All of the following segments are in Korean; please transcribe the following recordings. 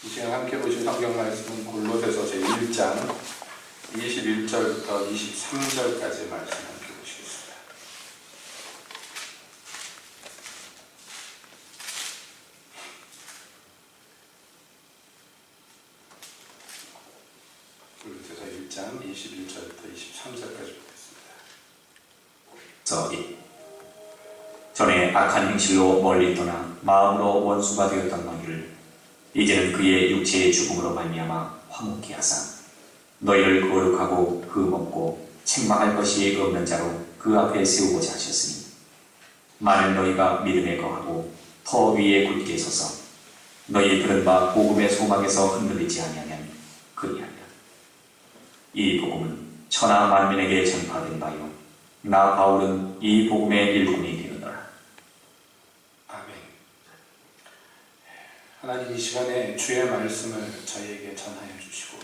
이 시간 함께 보실 성경 말씀은 골로새서 제1장 21절부터 23절까지 말씀 함께 보시겠습니다. 골로새서 1장 21절부터 23절까지 보겠습니다. 전에 악한 행실로 멀리 떠나 마음으로 원수가 되었던 너희를 이제는 그의 육체의 죽음으로 말미암아 화목케 하사 너희를 거룩하고 흠없고 책망할 것이 없는 자로 그 앞에 세우고자 하셨으니 만일 너희가 믿음에 거하고 터 위에 굳게 서서 너희 들은 바 복음의 소망에서 흔들리지 아니하면 그리하리라. 이 복음은 천하 만민에게 전파된 바요 나 바울은 이 복음의 일꾼이 되었노라. 아멘. 하나님, 이 시간에 주의 말씀을 저희에게 전하여 주시고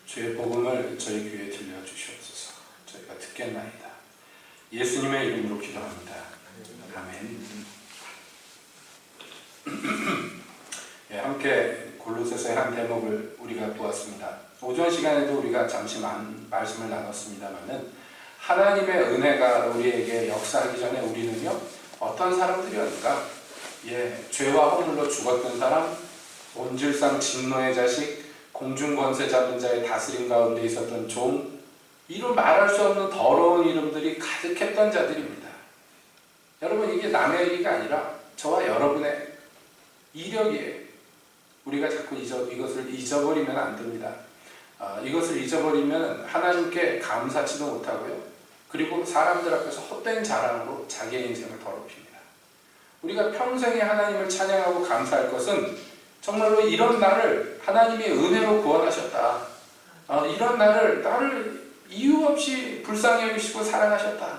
주의 복음을 저희 귀에 들려주시옵소서. 저희가 듣겠나이다. 예수님의 이름으로 기도합니다. 아멘. 함께 골로새서의 한 대목을 우리가 보았습니다. 오전 시간에도 우리가 잠시 말씀을 나눴습니다만은 하나님의 은혜가 우리에게 역사하기 전에 우리는요, 어떤 사람들이었는가? 죄와 허물로 죽었던 사람, 온질상 진노의 자식, 공중권세 잡은 자의 다스림 가운데 있었던 종, 이루 말할 수 없는 더러운 이름들이 가득했던 자들입니다. 여러분, 이게 남의 얘기가 아니라 저와 여러분의 이력이에요. 우리가 자꾸 이것을 잊어버리면 안 됩니다. 이것을 잊어버리면 하나님께 감사치도 못하고요. 그리고 사람들 앞에서 헛된 자랑으로 자기의 인생을 더럽힙니다. 우리가 평생에 하나님을 찬양하고 감사할 것은 정말로 이런 나를 하나님의 은혜로 구원하셨다. 이런 나를 이유 없이 불쌍히 여기시고 사랑하셨다.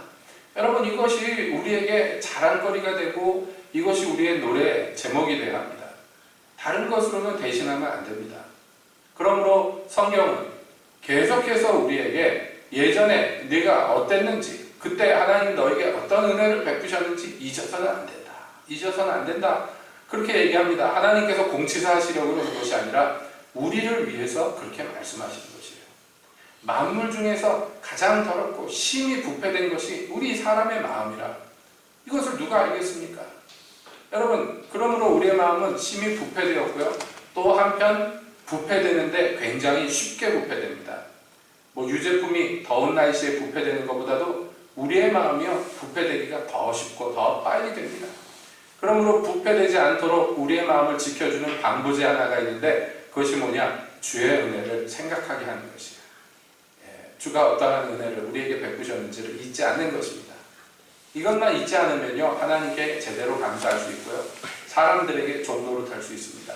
여러분, 이것이 우리에게 자랑거리가 되고 이것이 우리의 노래 제목이 되어야 합니다. 다른 것으로는 대신하면 안 됩니다. 그러므로 성경은 계속해서 우리에게 예전에 네가 어땠는지, 그때 하나님 너에게 어떤 은혜를 베푸셨는지 잊어서는 안 된다. 잊어서는 안 된다. 그렇게 얘기합니다. 하나님께서 공치사 하시려고 그러는 것이 아니라 우리를 위해서 그렇게 말씀하시는 것이에요. 만물 중에서 가장 더럽고 심히 부패된 것이 우리 사람의 마음이라. 이것을 누가 알겠습니까? 여러분, 그러므로 우리의 마음은 심히 부패되었고요. 또 한편 부패되는데 굉장히 쉽게 부패됩니다. 유제품이 더운 날씨에 부패되는 것보다도 우리의 마음이요, 부패되기가 더 쉽고 더 빨리 됩니다. 그러므로 부패되지 않도록 우리의 마음을 지켜주는 방부제 하나가 있는데 그것이 뭐냐? 주의 은혜를 생각하게 하는 것이에요. 주가 어떠한 은혜를 우리에게 베푸셨는지를 잊지 않는 것입니다. 이것만 잊지 않으면요, 하나님께 제대로 감사할 수 있고요, 사람들에게 좋은 노릇할 수 있습니다.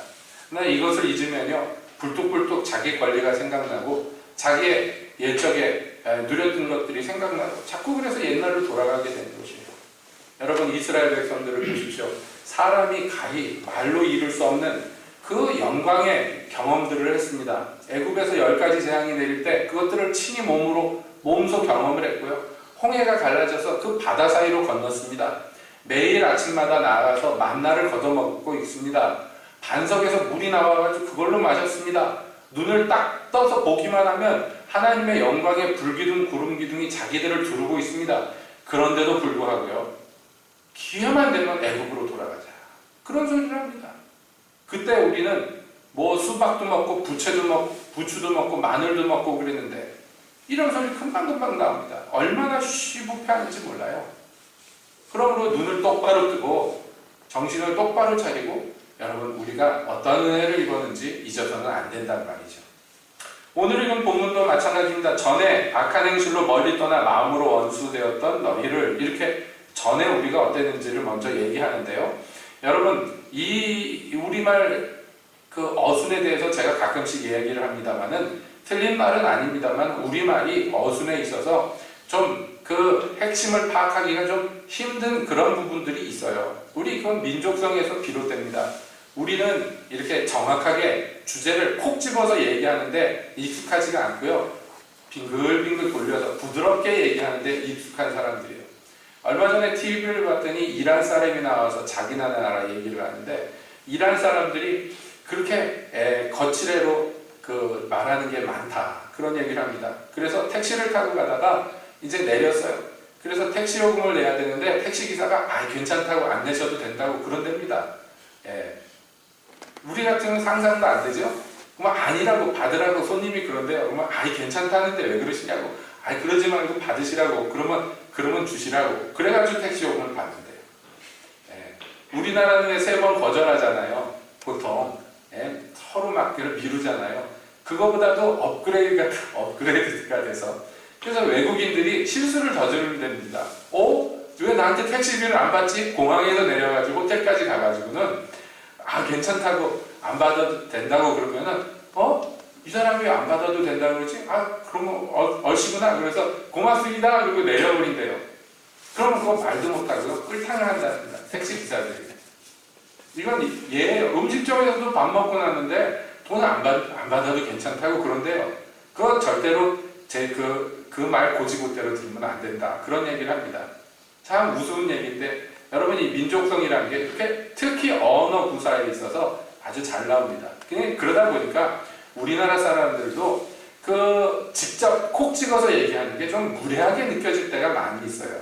그러나 이것을 잊으면요, 불뚝불뚝 자기 권리가 생각나고 자기의 옛적에 누렸던 것들이 생각나고 자꾸 그래서 옛날로 돌아가게 되는 것이에요. 여러분, 이스라엘 백성들을 보십시오. 사람이 가히 말로 이룰 수 없는 그 영광의 경험들을 했습니다. 애굽에서 10가지 재앙이 내릴 때 그것들을 친히 몸소 경험을 했고요. 홍해가 갈라져서 그 바다 사이로 건넜습니다. 매일 아침마다 나가서 만나를 걷어먹고 있습니다. 반석에서 물이 나와가지고 그걸로 마셨습니다. 눈을 딱 떠서 보기만 하면 하나님의 영광의 불기둥, 구름기둥이 자기들을 두르고 있습니다. 그런데도 불구하고요, 기회만 되면 애굽으로 돌아가자. 그런 소리를 합니다. 그때 우리는 수박도 먹고 부추도 먹고 마늘도 먹고 그랬는데 이런 소리 금방금방 나옵니다. 얼마나 쉬부패하는지 몰라요. 그러므로 눈을 똑바로 뜨고 정신을 똑바로 차리고 여러분, 우리가 어떤 은혜를 입었는지 잊어서는 안 된다는 말이죠. 오늘 읽은 본문도 마찬가지입니다. 전에 악한 행실로 멀리 떠나 마음으로 원수되었던 너희를, 이렇게 전에 우리가 어땠는지를 먼저 얘기하는데요. 여러분, 이 우리말 어순에 대해서 제가 가끔씩 이야기를 합니다만은 틀린 말은 아닙니다만 우리말이 어순에 있어서 좀 그 핵심을 파악하기가 좀 힘든 그런 부분들이 있어요. 그건 민족성에서 비롯됩니다. 우리는 이렇게 정확하게 주제를 콕 집어서 얘기하는데 익숙하지가 않고요. 빙글빙글 돌려서 부드럽게 얘기하는데 익숙한 사람들이에요. 얼마 전에 TV를 봤더니 이란 사람이 나와서 자기 나라 얘기를 하는데 이란 사람들이 그렇게 거칠애로 말하는 게 많다. 그런 얘기를 합니다. 그래서 택시를 타고 가다가 이제 내렸어요. 그래서 택시 요금을 내야 되는데 택시기사가 괜찮다고 안 내셔도 된다고 그런답니다. 예. 우리 같으면 상상도 안 되죠? 그러면 아니라고 받으라고 손님이 그런데요. 그러면 괜찮다는데 왜 그러시냐고. 그러지 말고 받으시라고. 그러면 주시라고. 그래가지고 택시 요금을 받는데요. 예. 우리나라는 왜 3번 거절하잖아요. 보통. 예. 서로 막 미루잖아요. 그거보다도 업그레이드가 돼서. 그래서 외국인들이 실수를 저지르는 니다 왜 나한테 택시비를 안 받지? 공항에서 내려가지고 호텔까지 가가지고는 괜찮다고 안 받아도 된다고 그러면은 이 사람이 안 받아도 된다고 그러지? 그러면 얼씨구나. 그래서 고맙습니다. 그리고 내려버린대요. 그러면 그거 말도 못하고 끌탕을 한답니다. 택시 기사들이. 이건 예예요. 음식점에서도 밥 먹고 났는데 돈 안 받아도 괜찮다고 그런데요. 그건 절대로 그 말 고지고대로 들으면 안 된다. 그런 얘기를 합니다. 참 우스운 얘기인데 여러분 이 민족성이라는 게 이렇게 특히 언어 구사에 있어서 아주 잘 나옵니다. 그러다 보니까 우리나라 사람들도 직접 콕 찍어서 얘기하는 게 좀 무례하게 느껴질 때가 많이 있어요.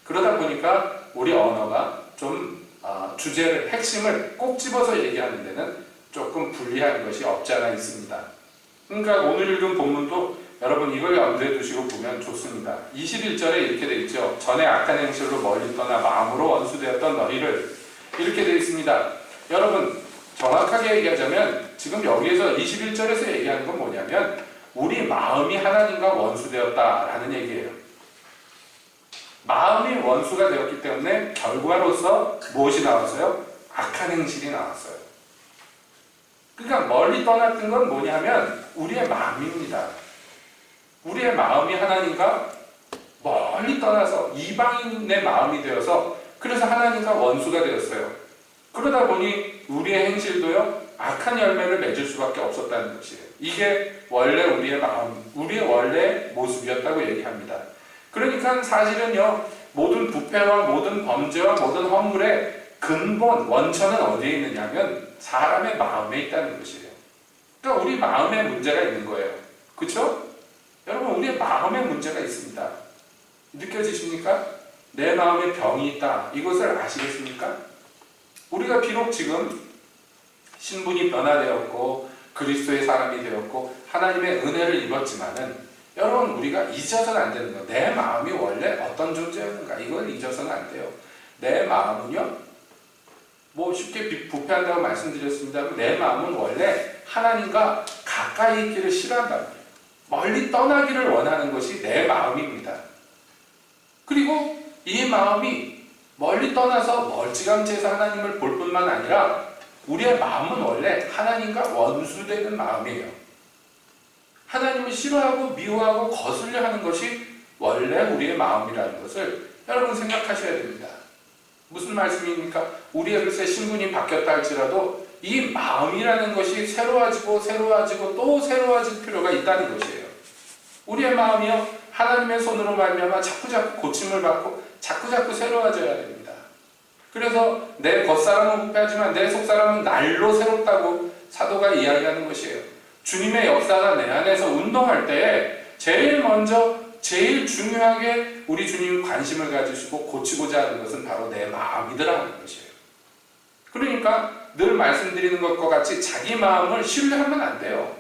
그러다 보니까 우리 언어가 좀 주제를, 핵심을 꼭 집어서 얘기하는 데는 조금 불리한 것이 없지 않아 있습니다. 그러니까 오늘 읽은 본문도 여러분 이걸 염두에 두시고 보면 좋습니다. 21절에 이렇게 되어 있죠. 전에 악한 행실로 멀리 떠나 마음으로 원수되었던 너희를, 이렇게 되어 있습니다. 여러분 정확하게 얘기하자면 지금 여기에서 21절에서 얘기하는 건 뭐냐면 우리 마음이 하나님과 원수되었다라는 얘기예요. 마음이 원수가 되었기 때문에 결과로서 무엇이 나왔어요? 악한 행실이 나왔어요. 그러니까 멀리 떠났던 건 뭐냐면 우리의 마음입니다. 우리의 마음이 하나님과 멀리 떠나서 이방인의 마음이 되어서 그래서 하나님과 원수가 되었어요. 그러다 보니 우리의 행실도요 악한 열매를 맺을 수밖에 없었다는 것이에요. 이게 원래 우리의 마음, 우리의 원래 모습이었다고 얘기합니다. 그러니까 사실은요 모든 부패와 모든 범죄와 모든 허물의 근본, 원천은 어디에 있느냐면 사람의 마음에 있다는 것이에요. 그러니까 우리 마음에 문제가 있는 거예요. 그렇죠? 여러분 우리의 마음에 문제가 있습니다. 느껴지십니까? 내 마음에 병이 있다. 이것을 아시겠습니까? 우리가 비록 지금 신분이 변화되었고 그리스도의 사람이 되었고 하나님의 은혜를 입었지만은 여러분 우리가 잊어서는 안 되는 거예요. 내 마음이 원래 어떤 존재였는가 이걸 잊어서는 안 돼요. 내 마음은요 쉽게 부패한다고 말씀드렸습니다만 내 마음은 원래 하나님과 가까이 있기를 싫어한다. 멀리 떠나기를 원하는 것이 내 마음입니다. 그리고 이 마음이 멀리 떠나서 멀찌감치해서 하나님을 볼 뿐만 아니라 우리의 마음은 원래 하나님과 원수되는 마음이에요. 하나님을 싫어하고 미워하고 거슬려 하는 것이 원래 우리의 마음이라는 것을 여러분 생각하셔야 됩니다. 무슨 말씀입니까? 우리의 글쎄 신분이 바뀌었다 할지라도 이 마음이라는 것이 새로워지고 또 새로워질 필요가 있다는 것이에요. 우리의 마음이요 하나님의 손으로 말미암아 자꾸자꾸 고침을 받고 자꾸자꾸 새로워져야 됩니다. 그래서 내 겉사람은 부패하지만 내 속사람은 날로 새롭다고 사도가 이야기하는 것이에요. 주님의 역사가 내 안에서 운동할 때 제일 먼저 제일 중요하게 우리 주님이 관심을 가지시고 고치고자 하는 것은 바로 내 마음이더라는 것이에요. 그러니까 늘 말씀드리는 것과 같이 자기 마음을 신뢰하면 안 돼요.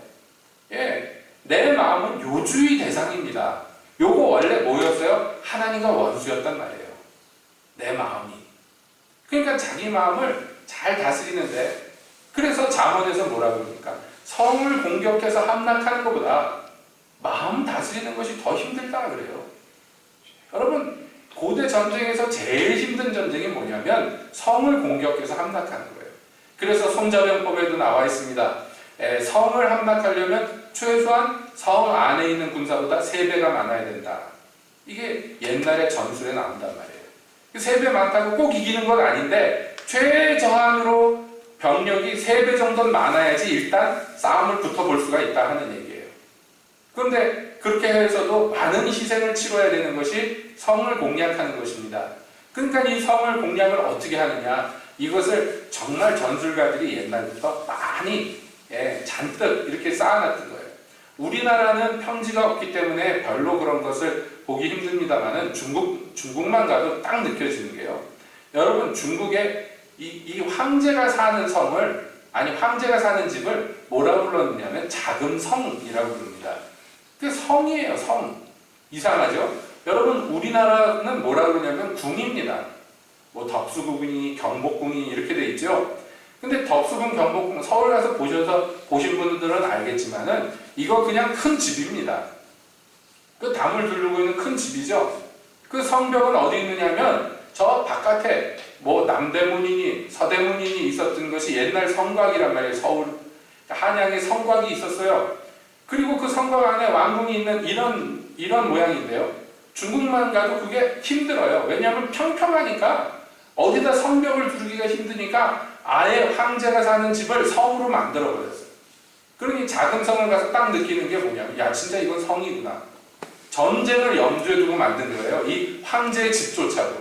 내 마음은 요주의 대상입니다. 요거 원래 뭐였어요? 하나님과 원수였단 말이에요. 내 마음이. 그러니까 자기 마음을 잘 다스리는데 그래서 잠언에서 뭐라고 그럽니까? 성을 공격해서 함락하는 것보다 마음 다스리는 것이 더 힘들다 그래요. 여러분 고대 전쟁에서 제일 힘든 전쟁이 뭐냐면 성을 공격해서 함락하는 거예요. 그래서 손자병법에도 나와 있습니다. 성을 함락하려면 최소한 성 안에 있는 군사보다 3배가 많아야 된다. 이게 옛날에 전술에 나온단 말이에요. 3배 많다고 꼭 이기는 건 아닌데 최저한으로 병력이 3배 정도는 많아야지 일단 싸움을 붙어볼 수가 있다 하는 얘기예요. 그런데 그렇게 해서도 많은 희생을 치러야 되는 것이 성을 공략하는 것입니다. 그러니까 이 성을 공략을 어떻게 하느냐, 이것을 정말 전술가들이 옛날부터 많이 땅에 잔뜩 이렇게 쌓아놨던 거예요. 우리나라는 평지가 없기 때문에 별로 그런 것을 보기 힘듭니다만은 중국만 가도 딱 느껴지는 게요. 여러분, 중국에 이 황제가 사는 성을, 아니 황제가 사는 집을 뭐라고 불렀냐면 자금성이라고 부릅니다. 그 성이에요, 성. 이상하죠? 여러분, 우리나라는 뭐라고 그러냐면 궁입니다. 뭐 덕수궁이, 경복궁이 이렇게 돼 있죠. 근데 덕수궁, 경복궁 서울 가서 보신 분들은 알겠지만은 이거 그냥 큰 집입니다. 그 담을 두르고 있는 큰 집이죠. 그 성벽은 어디 있느냐면 저 바깥에 뭐 남대문이니 서대문이니 있었던 것이 옛날 성곽이란 말이에요. 서울 한양에 성곽이 있었어요. 그리고 그 성곽 안에 왕궁이 있는 이런 모양인데요. 중국만 가도 그게 힘들어요. 왜냐하면 평평하니까 어디다 성벽을 두르기가 힘드니까 아예 황제가 사는 집을 성으로 만들어 버렸어요. 그러니 작은 성을 가서 딱 느끼는 게 뭐냐면, 야, 진짜 이건 성이구나. 전쟁을 염두에 두고 만든 거예요. 이 황제의 집조차도.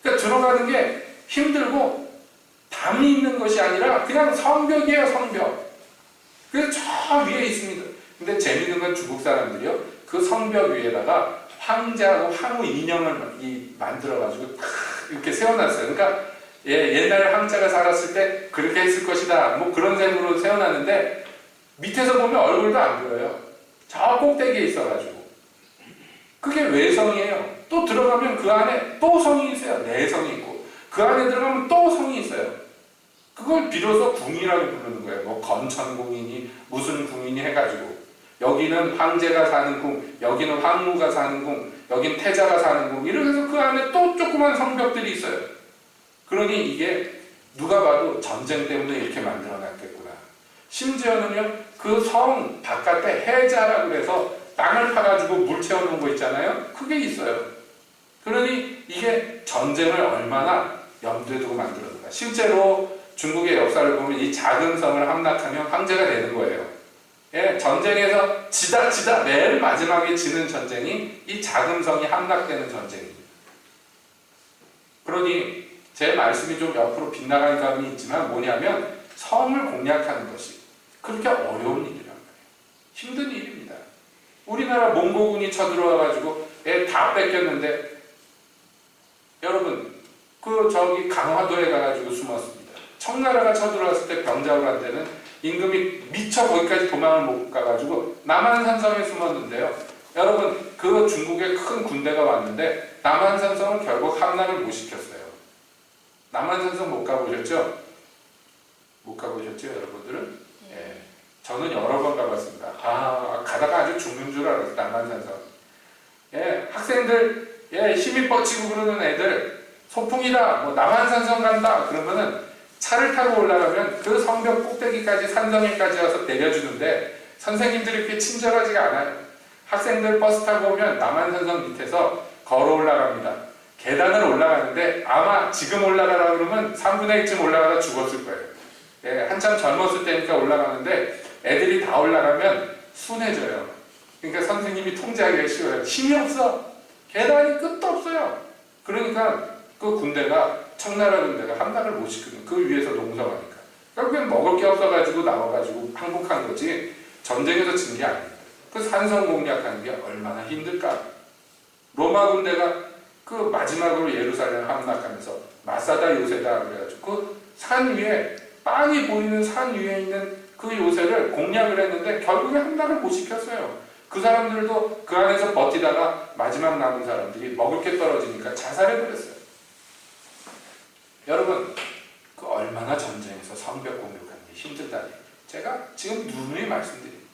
그러니까 들어가는 게 힘들고 담이 있는 것이 아니라 그냥 성벽이에요, 성벽. 그래서 저 위에 있습니다. 근데 재밌는 건 중국 사람들이요, 그 성벽 위에다가 황제하고 황후 인형을 만들어가지고 이렇게 세워놨어요. 그러니까 옛날에 황제가 살았을 때 그렇게 했을 것이다, 뭐 그런 셈으로 세워놨는데 밑에서 보면 얼굴도 안 보여요. 저 꼭대기에 있어가지고. 그게 외성이에요. 또 들어가면 그 안에 또 성이 있어요. 내성이 있고. 그 안에 들어가면 또 성이 있어요. 그걸 비로소 궁이라고 부르는 거예요. 뭐 건천궁이니 무슨 궁이니 해가지고. 여기는 황제가 사는 궁, 여기는 황후가 사는 궁, 여긴 태자가 사는 궁, 이렇게 해서 그 안에 또 조그만 성벽들이 있어요. 그러니 이게 누가 봐도 전쟁 때문에 이렇게 만들어놨겠구나. 심지어는요, 그 성 바깥에 해자라고 해서 땅을 파가지고 물 채워놓은 거 있잖아요. 그게 있어요. 그러니 이게 전쟁을 얼마나 염두에 두고 만들었는가. 실제로 중국의 역사를 보면 이 작은 성을 함락하면 황제가 되는 거예요. 예, 전쟁에서 지다 맨 마지막에 지는 전쟁이 이 작은 성이 함락되는 전쟁입니다. 그러니 제 말씀이 좀 옆으로 빗나간 감이 있지만 뭐냐면, 성을 공략하는 것이 그렇게 어려운 일이란 말이에요. 힘든 일입니다. 우리나라 몽고군이 쳐들어와가지고 다 뺏겼는데, 여러분, 저기 강화도에 가가지고 숨었습니다. 청나라가 쳐들어왔을 때 병작을 한 데는 임금이 미처 거기까지 도망을 못 가가지고 남한산성에 숨었는데요. 여러분, 그 중국에 큰 군대가 왔는데 남한산성은 결국 함락을 못 시켰어요. 남한산성 못 가보셨죠? 못 가보셨죠, 여러분들은? 예. 저는 여러 번 가봤습니다. 가다가 아주 죽는 줄 알았어요, 남한산성. 예, 학생들, 힘이 뻗치고 그러는 애들, 소풍이다, 뭐 남한산성 간다, 그러면은 차를 타고 올라가면 그 성벽 꼭대기까지, 산성에까지 와서 내려주는데 선생님들이 그렇게 친절하지가 않아요. 학생들 버스 타고 오면 남한산성 밑에서 걸어 올라갑니다. 계단을 올라가는데 아마 지금 올라가라 그러면 3분의 1쯤 올라가다 죽었을 거예요. 예, 한참 젊었을 때니까 올라가는데 애들이 다 올라가면 순해져요. 그러니까 선생님이 통제하기가 쉬워요. 힘이 없어. 계단이 끝도 없어요. 그러니까 그 군대가, 청나라 군대가 함락을 못 시키는, 그 위에서 농성하니까. 결국엔 먹을 게 없어가지고 나와가지고 항복한 거지 전쟁에서 진 게 아닙니다. 그 산성 공략하는 게 얼마나 힘들까. 로마 군대가 그 마지막으로 예루살렘을 함락하면서 마사다 요새다 그래가지고 그 산 위에, 빤히 보이는 산 위에 있는 그 요새를 공략을 했는데 결국에 함락을 못 시켰어요. 그 사람들도 그 안에서 버티다가 마지막 남은 사람들이 먹을 게 떨어지니까 자살해버렸어요. 여러분, 그 얼마나 전쟁에서 성벽 공격하는 게 힘들다니 제가 지금 누누이 말씀드립니다.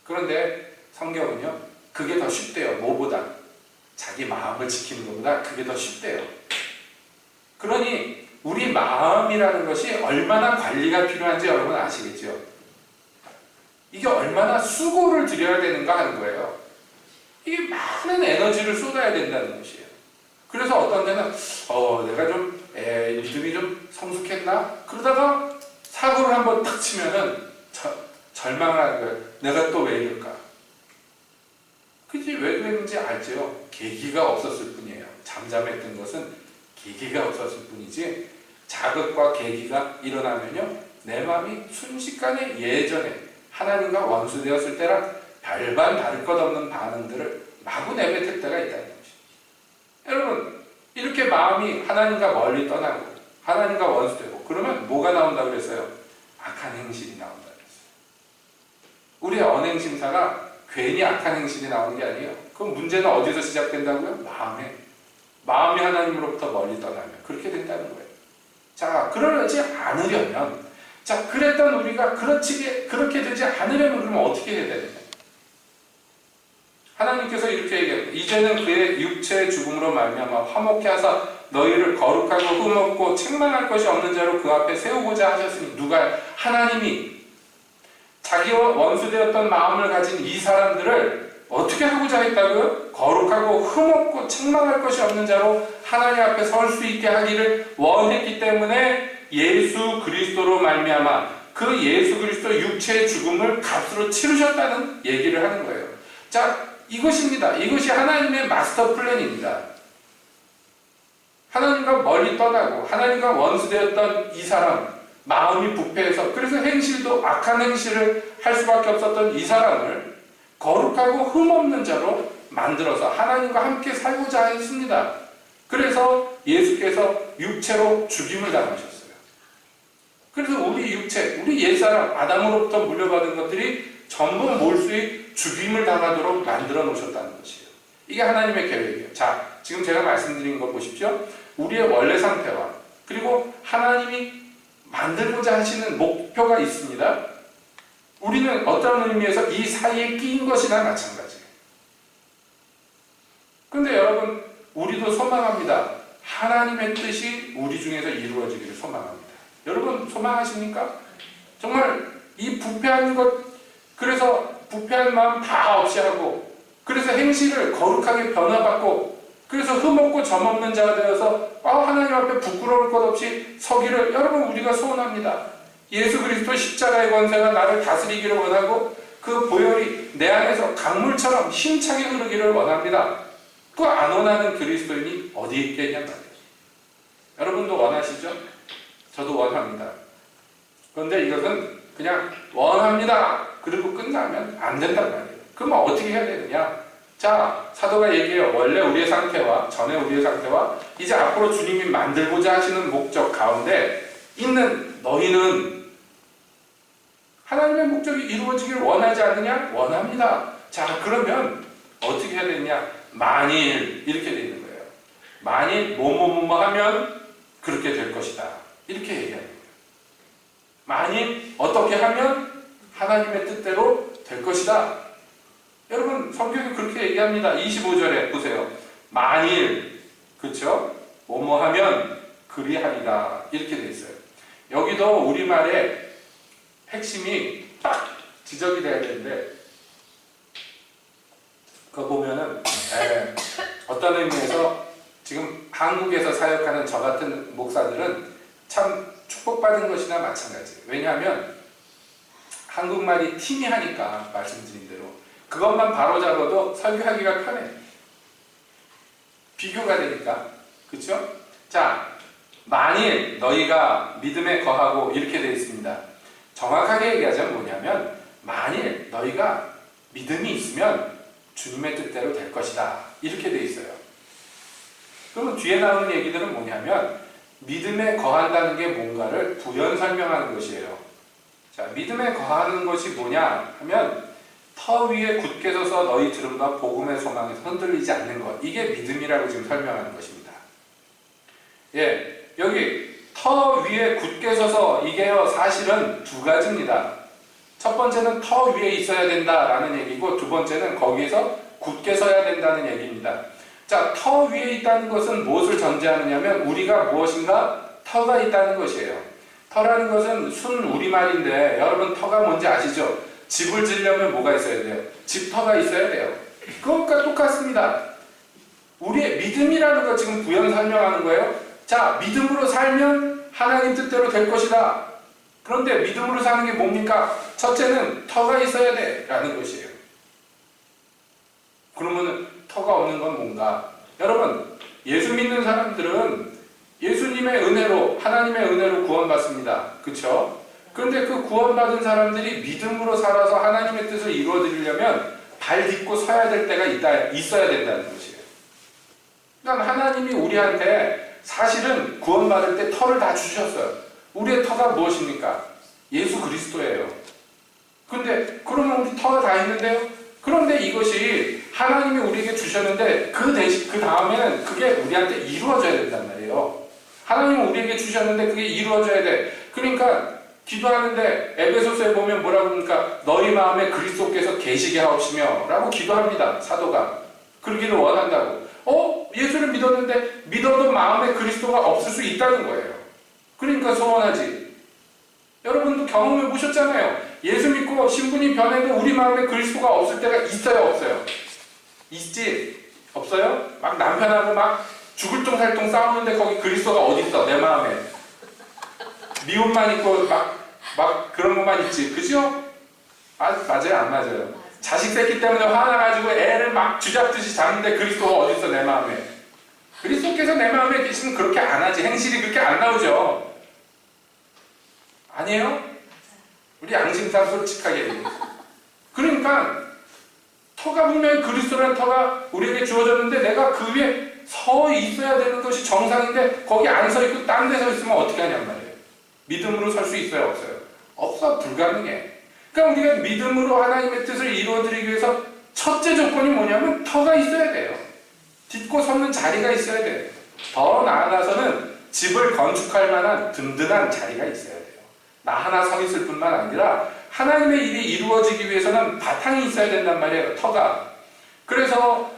그런데 성경은요, 그게 더 쉽대요. 뭐보다? 자기 마음을 지키는 것보다 그게 더 쉽대요. 그러니 우리 마음이라는 것이 얼마나 관리가 필요한지 여러분 아시겠죠? 이게 얼마나 수고를 들여야 되는가 하는 거예요. 이게 많은 에너지를 쏟아야 된다는 것이에요. 그래서 어떤 데는 내가 좀 믿음이 좀 성숙했나? 그러다가 사고를 한번 탁 치면은 절망을 하는 거예요. 내가 또 왜 이럴까? 그치, 왜 그랬는지 알죠? 계기가 없었을 뿐이에요. 잠잠했던 것은 계기가 없었을 뿐이지, 자극과 계기가 일어나면요, 내 마음이 순식간에 예전에 하나님과 원수되었을 때랑 별반 다를 것 없는 반응들을 마구 내뱉을 때가 있다는 것입니다. 여러분, 이렇게 마음이 하나님과 멀리 떠나고 하나님과 원수되고 그러면 뭐가 나온다고 그랬어요? 악한 행실이 나온다고 그랬어요. 우리의 언행심사가 괜히 악한 행실이 나오는 게 아니에요. 그럼 문제는 어디서 시작된다고요? 마음이 하나님으로부터 멀리 떠나면 그렇게 된다는 거예요. 자, 그러지 않으려면, 자, 그랬던 우리가 그렇게 되지 않으려면 그러면 어떻게 해야 되느냐? 하나님께서 이렇게 얘기합니다. 이제는 그의 육체의 죽음으로 말미암아 화목케 하사 너희를 거룩하고 흠없고 책망할 것이 없는 자로 그 앞에 세우고자 하셨으니, 누가? 하나님이 자기와 원수되었던 마음을 가진 이 사람들을 어떻게 하고자 했다고요? 거룩하고 흠없고 책망할 것이 없는 자로 하나님 앞에 설 수 있게 하기를 원했기 때문에 예수 그리스도로 말미암아 그 예수 그리스도 육체의 죽음을 값으로 치르셨다는 얘기를 하는 거예요. 자, 이것입니다. 이것이 하나님의 마스터 플랜입니다. 하나님과 멀리 떠나고 하나님과 원수되었던 이 사람, 마음이 부패해서 그래서 행실도 악한 행실을 할 수밖에 없었던 이 사람을 거룩하고 흠없는 자로 만들어서 하나님과 함께 살고자 했습니다. 그래서 예수께서 육체로 죽임을 당하셨어요. 그래서 우리 육체, 우리 옛사람 아담으로부터 물려받은 것들이 전부 몰수의 죽임을 당하도록 만들어 놓으셨다는 것이에요. 이게 하나님의 계획이에요. 자, 지금 제가 말씀드린 거 보십시오. 우리의 원래 상태와 그리고 하나님이 만들고자 하시는 목표가 있습니다. 우리는 어떤 의미에서 이 사이에 끼인 것이나 마찬가지예요. 그런데 여러분, 우리도 소망합니다. 하나님의 뜻이 우리 중에서 이루어지기를 소망합니다. 여러분 소망하십니까? 정말 이 부패한 것, 그래서 부패한 마음 다 없이 하고, 그래서 행실을 거룩하게 변화받고, 그래서 흠없고 점없는 자가 되어서 하나님 앞에 부끄러울 것 없이 서기를 여러분 우리가 소원합니다. 예수 그리스도 십자가의 권세가 나를 다스리기를 원하고 그 보혈이 내 안에서 강물처럼 힘차게 흐르기를 원합니다. 그 안 원하는 그리스도인이 어디 있겠냐 말이에요. 여러분도 원하시죠? 저도 원합니다. 그런데 이것은 그냥 원합니다. 그리고 끝나면 안 된단 말이에요. 그러면 어떻게 해야 되느냐? 자, 사도가 얘기해요. 원래 우리의 상태와 전에 우리의 상태와 이제 앞으로 주님이 만들고자 하시는 목적 가운데 있는 너희는 하나님의 목적이 이루어지길 원하지 않느냐? 원합니다. 자, 그러면 어떻게 해야 되느냐? 만일 이렇게 되어 있는 거예요. 만일 뭐뭐뭐 하면 그렇게 될 것이다. 이렇게 얘기하는 거예요. 만일 어떻게 하면 하나님의 뜻대로 될 것이다. 여러분 성경이 그렇게 얘기합니다. 25절에 보세요. 만일, 그렇죠? 뭐뭐 하면 그리하리라 이렇게 돼 있어요. 여기도 우리말의 핵심이 딱 지적이 돼야 되는데, 그거 보면은 어떤 의미에서 지금 한국에서 사역하는 저 같은 목사들은 참 축복받은 것이나 마찬가지예요. 왜냐하면 한국말이 팀이 하니까 말씀드린 대로 그것만 바로잡아도 설교하기가 편해. 비교가 되니까. 그렇죠? 자, 만일 너희가 믿음에 거하고 이렇게 되어 있습니다. 정확하게 얘기하자면 뭐냐면 만일 너희가 믿음이 있으면 주님의 뜻대로 될 것이다. 이렇게 되어 있어요. 그러면 뒤에 나오는 얘기들은 뭐냐면 믿음에 거한다는 게 뭔가를 부연 설명하는 것이에요. 자, 믿음에 거하는 것이 뭐냐 하면 터 위에 굳게 서서 너희 들음과 복음의 소망에서 흔들리지 않는 것. 이게 믿음이라고 지금 설명하는 것입니다. 예, 여기 터 위에 굳게 서서 이게요 사실은 두 가지입니다. 첫 번째는 터 위에 있어야 된다라는 얘기고 두 번째는 거기에서 굳게 서야 된다는 얘기입니다. 자, 터 위에 있다는 것은 무엇을 전제하느냐면 우리가 무엇인가 터가 있다는 것이에요. 터라는 것은 순 우리말인데 여러분 터가 뭔지 아시죠? 집을 지으려면 뭐가 있어야 돼요? 집터가 있어야 돼요. 그것과 똑같습니다. 우리의 믿음이라는 거 지금 부연 설명하는 거예요. 자, 믿음으로 살면 하나님 뜻대로 될 것이다. 그런데 믿음으로 사는 게 뭡니까? 첫째는 터가 있어야 돼 라는 것이에요. 그러면 터가 없는 건 뭔가? 여러분, 예수 믿는 사람들은 예수님의 은혜로, 하나님의 은혜로 구원받습니다. 그렇죠? 그런데 그 구원받은 사람들이 믿음으로 살아서 하나님의 뜻을 이루어드리려면 발 딛고 서야 될 때가 있어야 된다는 것이에요. 그러니까 하나님이 우리한테 사실은 구원받을 때 터를 다 주셨어요. 우리의 터가 무엇입니까? 예수 그리스도예요. 근데 그러면 우리 터가 다 있는데요? 그런데 이것이 하나님이 우리에게 주셨는데 그 다음에는 그게 우리한테 이루어져야 된단 말이에요. 하나님은 우리에게 주셨는데 그게 이루어져야 돼. 그러니까 기도하는데 에베소서에 보면 뭐라고 합니까? 너희 마음에 그리스도께서 계시게 하옵시며 라고 기도합니다. 사도가. 그러기를 원한다고. 예수를 믿었는데 믿어도 마음에 그리스도가 없을 수 있다는 거예요. 그러니까 소원하지. 여러분도 경험해 보셨잖아요. 예수 믿고 신분이 변해도 우리 마음에 그리스도가 없을 때가 있어요, 없어요? 있지? 없어요? 막 남편하고 막 죽을 똥 살 똥 싸우는데 거기 그리스도가 어디 있어? 내 마음에. 미움만 있고 막 그런 것만 있지. 그죠? 맞아요? 안 맞아요? 자식 새끼 때문에 화나가지고 애를 막 쥐잡듯이 잡는데 그리스도가 어디 있어? 내 마음에. 그리스도께서 내 마음에 계시면 그렇게 안 하지. 행실이 그렇게 안 나오죠. 아니에요? 우리 양심상 솔직하게 얘기해요. 그러니까 터가 분명히 그리스도라는 터가 우리에게 주어졌는데 내가 그 위에 서 있어야 되는 것이 정상인데 거기 안 서 있고 딴 데 서 있으면 어떻게 하냔 말이에요. 믿음으로 설 수 있어요? 없어요? 없어. 불가능해. 그러니까 우리가 믿음으로 하나님의 뜻을 이루어드리기 위해서 첫째 조건이 뭐냐면 터가 있어야 돼요. 딛고 섰는 자리가 있어야 돼요. 더 나아가서는 집을 건축할 만한 든든한 자리가 있어야 돼요. 나 하나 서 있을 뿐만 아니라 하나님의 일이 이루어지기 위해서는 바탕이 있어야 된단 말이에요. 터가. 그래서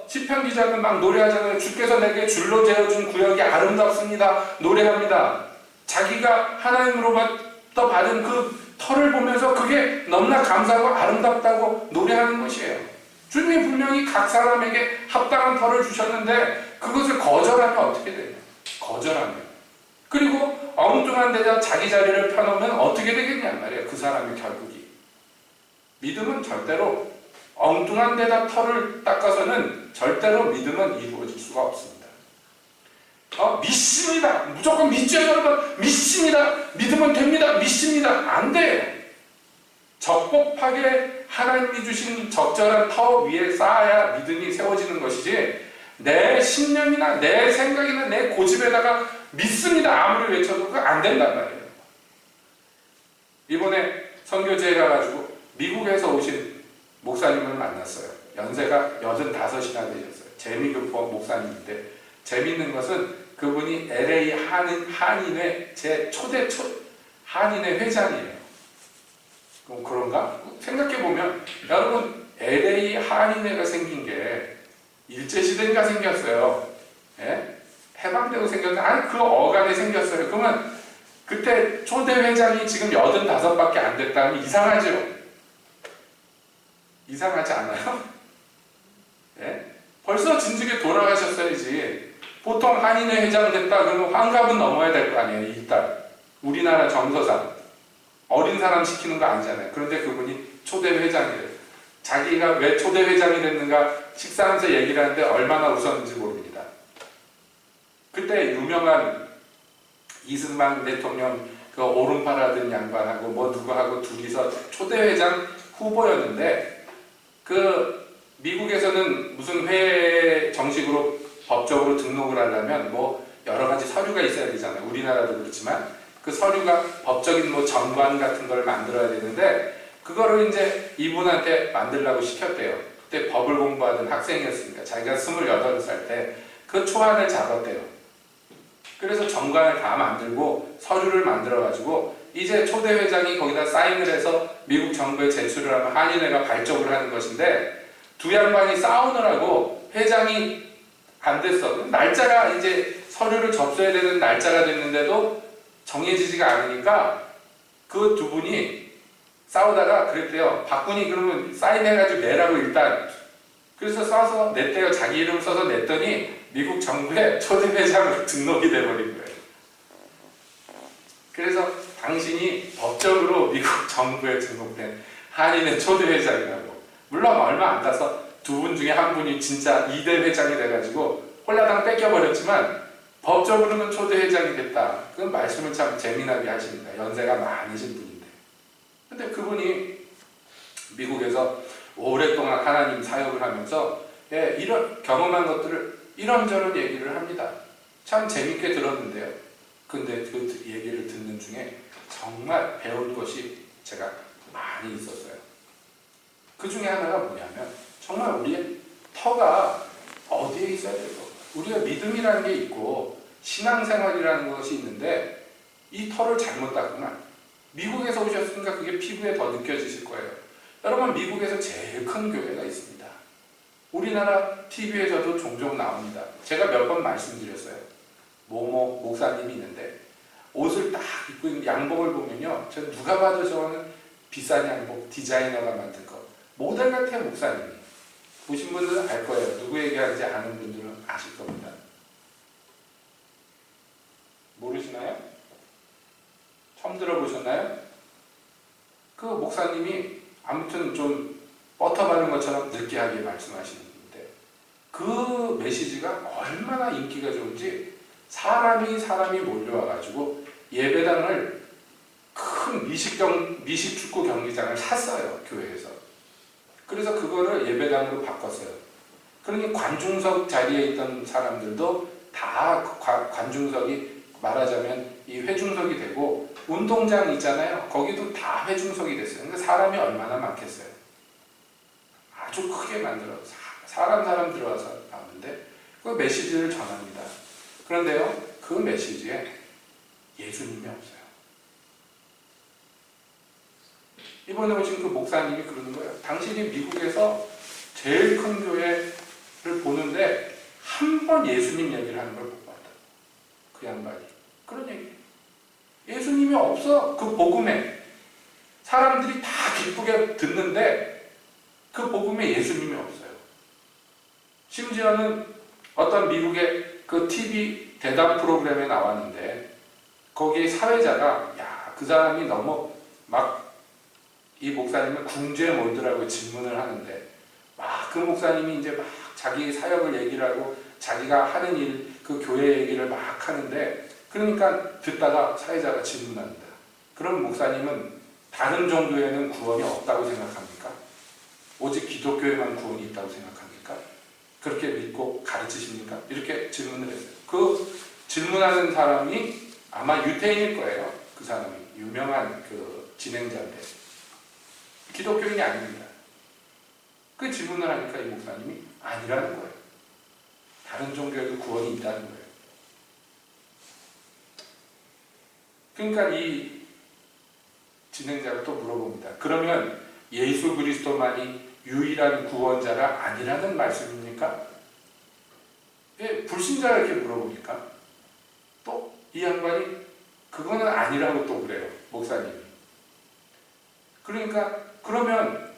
시편 기자는 막 노래하잖아요. 주께서 내게 줄로 재어준 구역이 아름답습니다. 노래합니다. 자기가 하나님으로부터 받은 그 터를 보면서 그게 너무나 감사하고 아름답다고 노래하는 것이에요. 주님이 분명히 각 사람에게 합당한 터를 주셨는데 그것을 거절하면 어떻게 되냐? 거절하면. 그리고 엉뚱한 데다 자기 자리를 펴놓으면 어떻게 되겠냐 말이에요. 그 사람의 결국이. 믿음은 절대로 엉뚱한 데다 털을 닦아서는 절대로 믿음은 이루어질 수가 없습니다. 믿습니다. 무조건 믿죠, 여러분. 믿습니다. 믿으면 됩니다. 믿습니다. 안 돼요. 적법하게 하나님이 주신 적절한 터 위에 쌓아야 믿음이 세워지는 것이지 내 신념이나 내 생각이나 내 고집에다가 믿습니다. 아무리 외쳐도 그거 안 된단 말이에요. 이번에 선교지에 가가지고 미국에서 오신 목사님을 만났어요. 연세가 85이나 되셨어요. 재미교포 목사님인데 재미있는 것은 그분이 LA 한인회 초대 한인회 회장이에요. 그럼 그런가? 생각해보면 여러분 LA 한인회가 생긴 게 일제시대인가 생겼어요. 예? 해방되고 생겼는데 아니 그 어간에 생겼어요. 그러면 그때 초대 회장이 지금 85밖에 안 됐다면 이상하죠? 이상하지 않아요? 예? 벌써 진즉에 돌아가셨어야지. 보통 한인회 회장 됐다 그러면 환갑은 넘어야 될 거 아니에요. 일단 우리나라 정서상 어린 사람 시키는 거 아니잖아요. 그런데 그분이 초대 회장이래요. 자기가 왜 초대 회장이 됐는가 식사하면서 얘기를 하는데 얼마나 웃었는지 모릅니다. 그때 유명한 이승만 대통령 그 오른팔 하던 양반하고 뭐 누구하고 둘이서 초대 회장 후보였는데 그 미국에서는 무슨 회에 정식으로 법적으로 등록을 하려면 뭐 여러 가지 서류가 있어야 되잖아요. 우리나라도 그렇지만 그 서류가 법적인 뭐 정관 같은 걸 만들어야 되는데 그거를 이제 이분한테 만들라고 시켰대요. 그때 법을 공부하던 학생이었으니까 자기가 28살 때 그 초안을 잡았대요. 그래서 정관을 다 만들고 서류를 만들어가지고 이제 초대 회장이 거기다 사인을 해서 미국 정부에 제출을 하면 한인회가 발족을 하는 것인데 두 양반이 싸우느라고 회장이 안 됐어. 날짜가 이제 서류를 접수해야 되는 날짜가 됐는데도 정해지지가 않으니까 그 두 분이 싸우다가 그랬대요. 박군이 그러면 사인해가지고 내라고 일단. 그래서 써서 냈대요. 자기 이름 써서 냈더니 미국 정부에 초대 회장으로 등록이 돼버린 거예요. 그래서 당신이 법적으로 미국 정부에 등록된 한인의 초대 회장이라고. 물론 얼마 안 가서 두 분 중에 한 분이 진짜 2대 회장이 돼가지고 홀라당 뺏겨버렸지만 법적으로는 초대회장이 됐다. 그 말씀을 참 재미나게 하십니다. 연세가 많으신 분인데. 근데 그분이 미국에서 오랫동안 하나님 사역을 하면서 이런 경험한 것들을 이런저런 얘기를 합니다. 참 재밌게 들었는데요. 근데 그 얘기를 듣는 중에 정말 배운 것이 제가 많이 있었어요. 그 중에 하나가 뭐냐면 정말 우리의 터가 어디에 있어야 될까? 우리가 믿음이라는 게 있고 신앙생활이라는 것이 있는데 이 터를 잘못 닦으면 미국에서 오셨으니까 그게 피부에 더 느껴지실 거예요. 여러분 미국에서 제일 큰 교회가 있습니다. 우리나라 TV에서도 종종 나옵니다. 제가 몇 번 말씀드렸어요. 모모 목사님이 있는데 옷을 딱 입고 있는 양복을 보면요. 저 누가 봐도 저거는 비싼 양복, 디자이너가 만든 거. 모델 같아요, 목사님이. 보신 분들은 알 거예요. 누구 얘기하는지 아는 분들은 아실 겁니다. 모르시나요? 처음 들어보셨나요? 그 목사님이 아무튼 좀 버터 바른 것처럼 느끼하게 말씀하시는 분인데 그 메시지가 얼마나 인기가 좋은지 사람이 몰려와가지고 예배당을 큰 미식 축구 경기장을 샀어요, 교회에서. 그래서 그거를 예배당으로 바꿨어요. 그러니 관중석 자리에 있던 사람들도 다 관중석이 말하자면 이 회중석이 되고 운동장 있잖아요. 거기도 다 회중석이 됐어요. 그러니까 사람이 얼마나 많겠어요. 아주 크게 만들어 사람 들어와서 나오는데 그 메시지를 전합니다. 그런데요, 그 메시지에 예수님이 없어요. 이번에 오신 그 목사님이 그러는 거예요. 당신이 미국에서 제일 큰 교회를 보는데 한 번 예수님 얘기를 하는 걸 못 봤다. 그 양반이. 그런 얘기예요. 예수님이 없어. 그 복음에. 사람들이 다 기쁘게 듣는데 그 복음에 예수님이 없어요. 심지어는 어떤 미국의 그 TV 대담 프로그램에 나왔는데 거기에 사회자가 그 사람이 너무 막 이 목사님을 궁지에 몰두라고 질문을 하는데 막 그 목사님이 이제 막 자기 사역을 얘기를 하고 자기가 하는 일, 그 교회 얘기를 막 하는데 그러니까 듣다가 사회자가 질문합니다. 그럼 목사님은 다른 종교에는 구원이 없다고 생각합니까? 오직 기독교에만 구원이 있다고 생각합니까? 그렇게 믿고 가르치십니까? 이렇게 질문을 했어요. 그 질문하는 사람이 아마 유태인일 거예요. 그 사람이 유명한 그 진행자인데 기독교인이 아닙니다. 그 질문을 하니까 이 목사님이 아니라는 거예요. 다른 종교에도 구원이 있다는 거예요. 그러니까 이 진행자가 또 물어봅니다. 그러면 예수 그리스도만이 유일한 구원자가 아니라는 말씀입니까? 예, 불신자가 이렇게 물어보니까 또 이 양반이 그거는 아니라고 또 그래요. 목사님이. 그러니까 그러면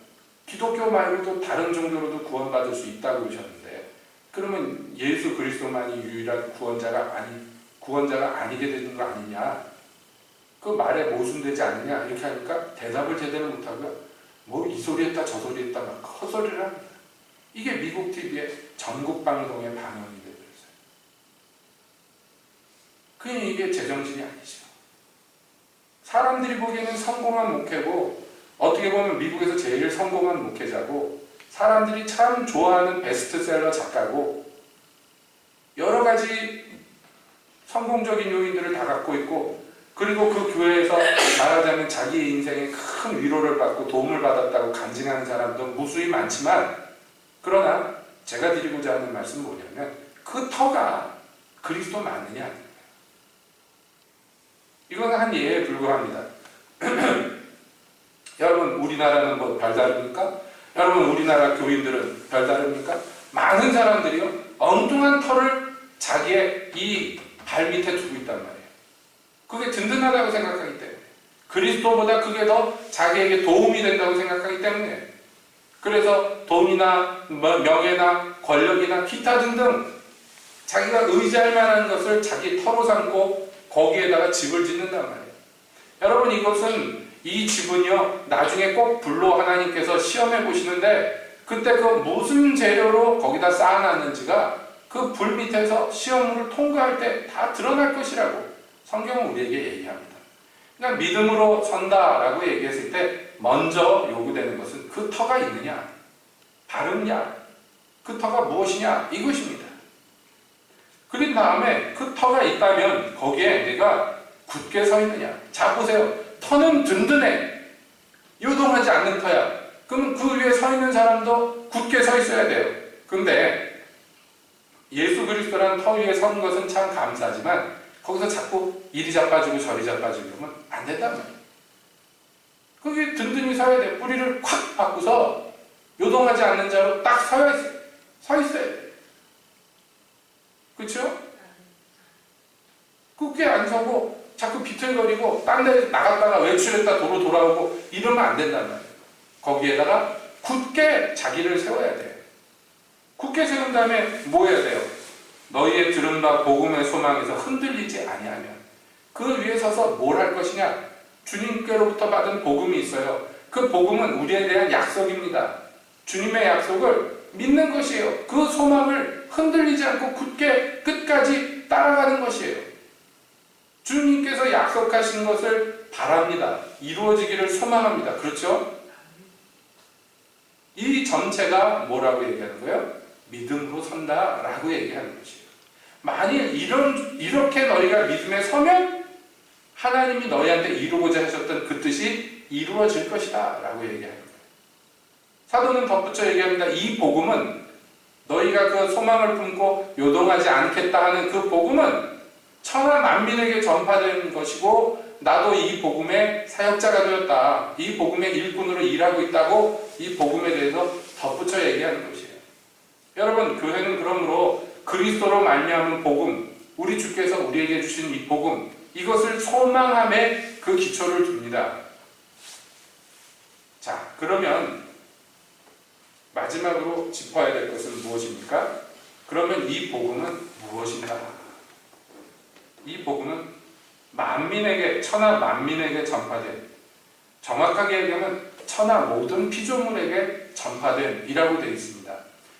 기독교 말고도 다른 종교로도 구원받을 수 있다고 그러셨는데 그러면 예수 그리스도만이 유일한 구원자가 아니게 되는 거 아니냐? 그 말에 모순되지 않느냐? 이렇게 하니까 대답을 제대로 못하고요. 뭐 이 소리 했다 저 소리 했다 막 헛소리를 합니다. 이게 미국 TV의 전국 방송의 방영이 되어버렸어요. 그냥 이게 제정신이 아니죠. 사람들이 보기에는 성공한 목회고 어떻게 보면 미국에서 제일 성공한 목회자고 사람들이 참 좋아하는 베스트셀러 작가고 여러 가지 성공적인 요인들을 다 갖고 있고 그리고 그 교회에서 말하자면 자기 인생에 큰 위로를 받고 도움을 받았다고 간증하는 사람도 무수히 많지만 그러나 제가 드리고자 하는 말씀은 뭐냐면 그 터가 그리스도 맞느냐 이건 한 예에 불과합니다. 여러분 우리나라는 뭐 별다릅니까? 여러분 우리나라 교인들은 별다릅니까? 많은 사람들이요 엉뚱한 터를 자기의 이 발밑에 두고 있단 말이에요. 그게 든든하다고 생각하기 때문에 그리스도보다 그게 더 자기에게 도움이 된다고 생각하기 때문에 그래서 돈이나 명예나 권력이나 기타 등등 자기가 의지할 만한 것을 자기 터로 삼고 거기에다가 집을 짓는단 말이에요. 여러분 이것은 이 집은요 나중에 꼭 불로 하나님께서 시험해 보시는데 그때 그 무슨 재료로 거기다 쌓아놨는지가 그 그 불 밑에서 시험을 통과할 때 다 드러날 것이라고 성경은 우리에게 얘기합니다. 그러니까 믿음으로 선다라고 얘기했을 때 먼저 요구되는 것은 그 터가 있느냐, 바르냐, 그 터가 무엇이냐, 이것입니다. 그린 다음에 그 터가 있다면 거기에 내가 굳게 서 있느냐. 자, 보세요. 터는 든든해. 요동하지 않는 터야. 그럼 그 위에 서 있는 사람도 굳게 서 있어야 돼요. 근데 예수 그리스도라는 터 위에 선 것은 참 감사하지만 거기서 자꾸 이리 자빠지고 저리 자빠지고 그러면 안 된단 말이에요. 거기 든든히 서야 돼. 뿌리를 콱 박고서 요동하지 않는 자로 딱 서 있어야 돼. 그렇죠? 굳게 안 서고 자꾸 비틀거리고 딴 데 나갔다가 외출했다 도로 돌아오고 이러면 안 된단 말이에요. 거기에다가 굳게 자기를 세워야 돼요. 굳게 세운 다음에 뭐 해야 돼요? 너희의 들은 바 복음의 소망에서 흔들리지 아니하면 그 위에 서서 뭘 할 것이냐? 주님께로부터 받은 복음이 있어요. 그 복음은 우리에 대한 약속입니다. 주님의 약속을 믿는 것이에요. 그 소망을 흔들리지 않고 굳게 끝까지 따라가는 것이에요. 주님께서 약속하신 것을 바랍니다. 이루어지기를 소망합니다. 그렇죠? 이 전체가 뭐라고 얘기하는 거예요? 믿음으로 선다라고 얘기하는 것이에요. 만일 이렇게 너희가 믿음에 서면 하나님이 너희한테 이루고자 하셨던 그 뜻이 이루어질 것이다 라고 얘기하는 거예요. 사도는 덧붙여 얘기합니다. 이 복음은 너희가 그 소망을 품고 요동하지 않겠다 하는 그 복음은 천하 만민에게 전파된 것이고 나도 이 복음의 사역자가 되었다. 이 복음의 일꾼으로 일하고 있다고 이 복음에 대해서 덧붙여 얘기하는 것이에요. 여러분, 교회는 그러므로 그리스도로 말미암은 복음, 우리 주께서 우리에게 주신 이 복음, 이것을 소망함에 그 기초를 둡니다. 자, 그러면 마지막으로 짚어야 될 것은 무엇입니까? 그러면 이 복음은 무엇인가? 이 복음은 만민에게, 천하 만민에게 전파된, 정확하게 얘기하면 천하 모든 피조물에게 전파된이라고 되어 있습니다.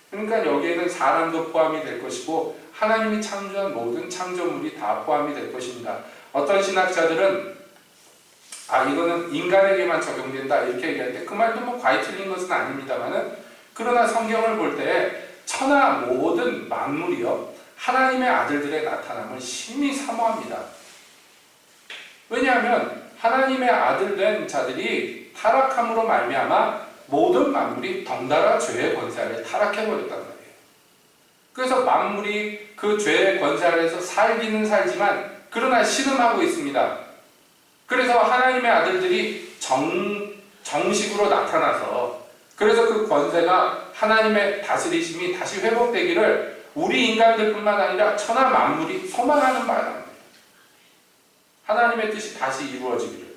그러니까 여기에는 사람도 포함이 될 것이고 하나님이 창조한 모든 창조물이 다 포함이 될 것입니다. 어떤 신학자들은 이거는 인간에게만 적용된다 이렇게 얘기하는데 그 말도 뭐 과히 틀린 것은 아닙니다만은 그러나 성경을 볼 때 천하 모든 만물이요 하나님의 아들들의 나타남을 심히 사모합니다. 왜냐하면 하나님의 아들 된 자들이 타락함으로 말미암아 모든 만물이 덩달아 죄의 권세 아래 타락해버렸단 말이에요. 그래서 만물이 그 죄의 권세 아래에서 살기는 살지만 그러나 신음하고 있습니다. 그래서 하나님의 아들들이 정식으로 나타나서 그래서 그 권세가 하나님의 다스리심이 다시 회복되기를 우리 인간들뿐만 아니라 천하 만물이 소망하는 바랍니다. 하나님의 뜻이 다시 이루어지기를.